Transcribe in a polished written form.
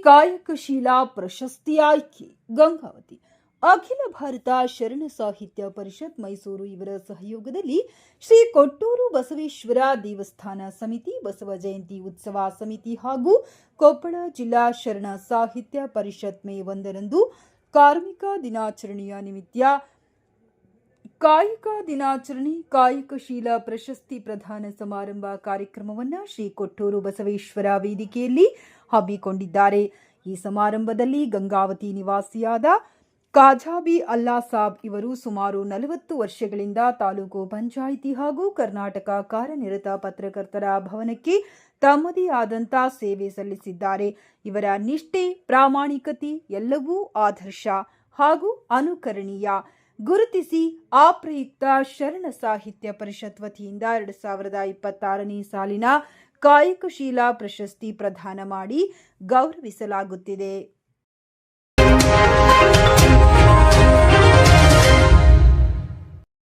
ಕಾಯಕಶೀಲ ಪ್ರಶಸ್ತಿ ಆಯ್ಕೆ ಗಂಗಾವತಿ. ಅಖಿಲ ಭಾರತ ಶರಣ ಸಾಹಿತ್ಯ ಪರಿಷತ್ ಮೈಸೂರು ಇವರ ಸಹಯೋಗದಲ್ಲಿ ಶ್ರೀ ಕೊಟ್ಟೂರು ಬಸವೇಶ್ವರ ದೇವಸ್ಥಾನ ಸಮಿತಿ, ಬಸವ ಜಯಂತಿ ಉತ್ಸವ ಸಮಿತಿ ಹಾಗೂ ಕೊಪ್ಪಳ ಜಿಲ್ಲಾ ಶರಣ ಸಾಹಿತ್ಯ ಪರಿಷತ್ ಮೇ 1ರಂದು ಕಾರ್ಮಿಕ ದಿನಾಚರಣೆಯ ನಿಮಿತ್ತ ಕಾಯಕ ದಿನಾಚರಣೆ ಕಾಯಕಶೀಲ ಪ್ರಶಸ್ತಿ ಪ್ರದಾನ ಸಮಾರಂಭ ಕಾರ್ಯಕ್ರಮವನ್ನು ಶ್ರೀ ಕೊಟ್ಟೂರು ಬಸವೇಶ್ವರ ವೇದಿಕೆಯಲ್ಲಿ ಹಮ್ಮಿಕೊಂಡಿದ್ದಾರೆ. ಈ ಸಮಾರಂಭದಲ್ಲಿ ಗಂಗಾವತಿ ನಿವಾಸಿಯಾದ ಕಾಜಾಬಿ ಅಲ್ಲಾ ಸಾಬ್ ಇವರು ಸುಮಾರು 40 ವರ್ಷಗಳಿಂದ ತಾಲೂಕು ಪಂಚಾಯಿತಿ ಹಾಗೂ ಕರ್ನಾಟಕ ಕಾರ್ಯನಿರತ ಪತ್ರಕರ್ತರ ಭವನಕ್ಕೆ ತಮ್ಮದೇ ಆದಂಥ ಸೇವೆ ಸಲ್ಲಿಸಿದ್ದಾರೆ. ಇವರ ನಿಷ್ಠೆ, ಪ್ರಾಮಾಣಿಕತೆ ಎಲ್ಲವೂ ಆದರ್ಶ ಹಾಗೂ ಅನುಕರಣೀಯ. ಗುರುತಿಸಿ ಆ ಪ್ರಯುಕ್ತ ಶರಣ ಸಾಹಿತ್ಯ ಪರಿಷತ್ ವತಿಯಿಂದ 2026ನೇ ಸಾಲಿನ ಕಾಯಕಶೀಲ ಪ್ರಶಸ್ತಿ ಪ್ರದಾನ ಮಾಡಿ ಗೌರವಿಸಲಾಗುತ್ತಿದೆ.